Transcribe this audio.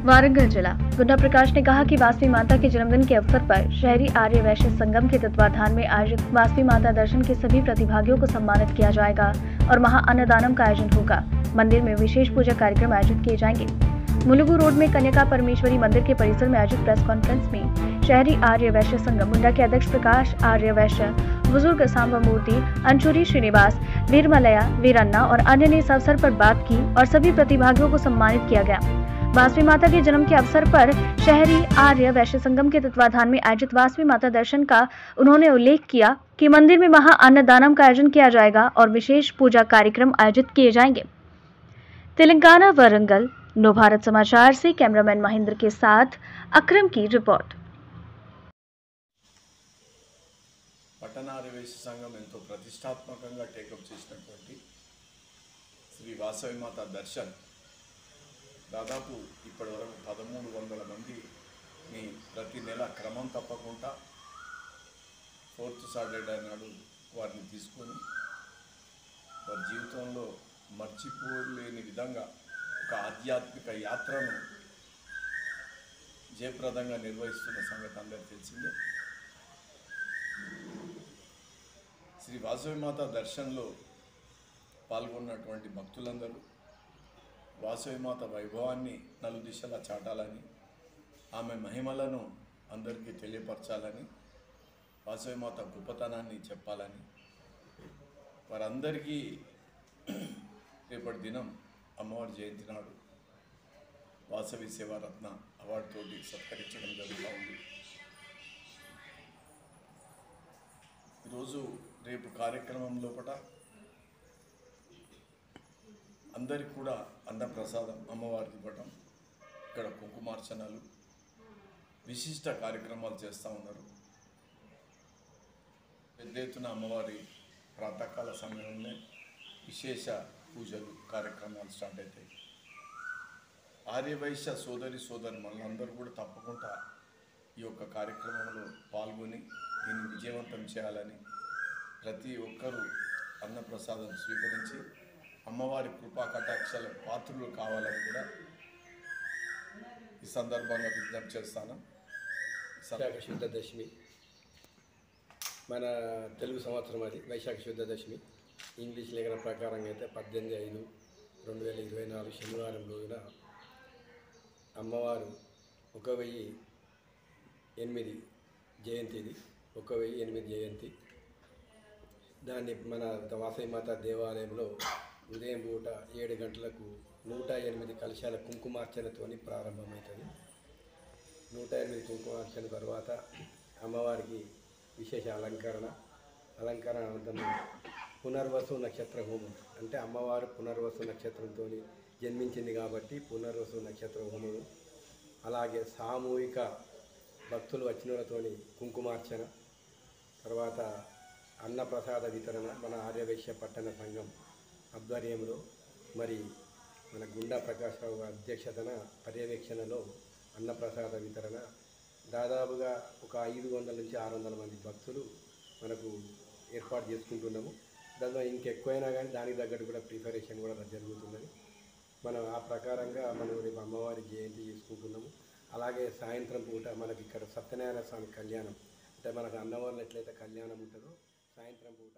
वारंगल जिला गुड्डा प्रकाश ने कहा कि वासवी माता के जन्मदिन के अवसर पर शहरी आर्य वैश्य संगम के तत्वाधान में आयोजित वासवी माता दर्शन के सभी प्रतिभागियों को सम्मानित किया जाएगा और महा अन्नदानम का आयोजन होगा। मंदिर में विशेष पूजा कार्यक्रम आयोजित किए जाएंगे। मुलुगु रोड में कन्यका परमेश्वरी मंदिर के परिसर में आयोजित प्रेस कॉन्फ्रेंस में शहरी आर्य वैश्य संगम मुंडा के अध्यक्ष प्रकाश आर्य वैश्य, बुजुर्ग सांबा मूर्ति, अंशुरी श्रीनिवास, वीरमलया, वीरन्ना और अन्य ने इस अवसर पर बात की और सभी प्रतिभागियों को सम्मानित किया गया। वासवी माता के जन्म के अवसर पर शहरी आर्य वैश्य संगम के तत्वाधान में आयोजित वासवी माता दर्शन का उन्होंने उल्लेख किया कि मंदिर में महा अन्नदानम का आयोजन किया जाएगा और विशेष पूजा कार्यक्रम आयोजित किए जाएंगे। तेलंगाना वारंगल नो भारत समाचार से कैमरामैन महेंद्र के साथ अक्रम की रिपोर्ट। పట్టణ ఆర్యవైశ్య సంఘం ఎంతో ప్రతిష్టాత్మకంగా టేకప్ చేసినటువంటి శ్రీ వాసవి మాత దర్శన్ దాదాపు ఇప్పటివరకు 1300 మందిని ప్రతి నెల క్రమం తప్పకుండా 4th సాటర్డే నాడు వారిని తీసుకొని వారి జీవితంలో మర్చిపోలేని విధంగా ఒక ఆధ్యాత్మిక యాత్రను జయప్రదంగా నిర్వహిస్తున్న సంగతి అందరికీ తెలిసిందే। శ్రీ వాసవి మాత దర్శన్లో పాల్గొన్నటువంటి భక్తులందరూ వాసవి మాత వైభవాన్ని నలుదిశలా చాటాలని, ఆమె మహిమలను అందరికీ తెలియపరచాలని, వాసవి మాత గొప్పతనాన్ని చెప్పాలని, వారందరికీ రేపటి దినం అమ్మవారి జయంతి నాడు వాసవి సేవారత్న అవార్డు తోటి సత్కరించడం జరుగుతూ ఉంది। ఈరోజు రేపు కార్యక్రమం లోపల అందరికి కూడా అన్నప్రసాదం అమ్మవారికి ఇవ్వటం, ఇక్కడ కుంకుమార్చనలు, విశిష్ట కార్యక్రమాలు చేస్తూ ఉన్నారు। పెద్ద ఎత్తున అమ్మవారి ప్రాతకాల సమయంలో విశేష పూజలు కార్యక్రమాలు స్టార్ట్ అవుతాయి। ఆర్యవైశ్య సోదరి మనందరూ కూడా తప్పకుండా ఈ యొక్క కార్యక్రమంలో పాల్గొని దీన్ని విజయవంతం చేయాలని, ప్రతి ఒక్కరూ అన్నప్రసాదం స్వీకరించి అమ్మవారి కృపా కటాక్షాల పాత్రులు కావాలని కూడా ఈ సందర్భంగా విజ్ఞప్తి చేస్తాను। వైశాఖ శుద్ధ దశమి మన తెలుగు సంవత్సరం, అది వైశాఖ శుద్ధ దశమి। ఇంగ్లీష్ లేఖన ప్రకారంగా అయితే 18/5/2024 శనివారం రోజున అమ్మవారు 1008 జయంతి, ఇది 1008 జయంతి। దాన్ని మన వాసవి మాత దేవాలయంలో ఉదయం పూట 7 గంటలకు 108 కలశాల కుంకుమార్చనతోని ప్రారంభమవుతుంది। 108 కుంకుమార్చన తర్వాత అమ్మవారికి విశేష అలంకరణ అనంతరం పునర్వసు నక్షత్ర హోమం, అంటే అమ్మవారు పునర్వసు నక్షత్రంతో జన్మించింది కాబట్టి పునర్వసు నక్షత్ర హోమము, అలాగే సామూహిక భక్తులు వచ్చినతోని కుంకుమార్చన, తర్వాత అన్నప్రసాద వితరణ మన ఆర్యవైశ్య పట్టణ సంఘం ఆధ్వర్యంలో, మరి మన గుండా ప్రకాశ్రావు అధ్యక్షతన పర్యవేక్షణలో అన్నప్రసాద వితరణ, దాదాపుగా ఒక 500 నుంచి 600 మంది భక్తులు మనకు ఏర్పాటు చేసుకుంటున్నాము। దానిలో ఇంకెక్కువైనా కానీ దానికి తగ్గట్టు కూడా ప్రిపరేషన్ కూడా జరుగుతున్నది। మనం ఆ ప్రకారంగా మనం రేపు అమ్మవారి జయంతి చేసుకుంటున్నాము। అలాగే సాయంత్రం పూట మనకి ఇక్కడ సత్యనారాయణ స్వామి కళ్యాణం, అంటే మనకు అన్నవరంలో ఎట్లయితే కళ్యాణం ఉంటుందో సాయంత్రం పూట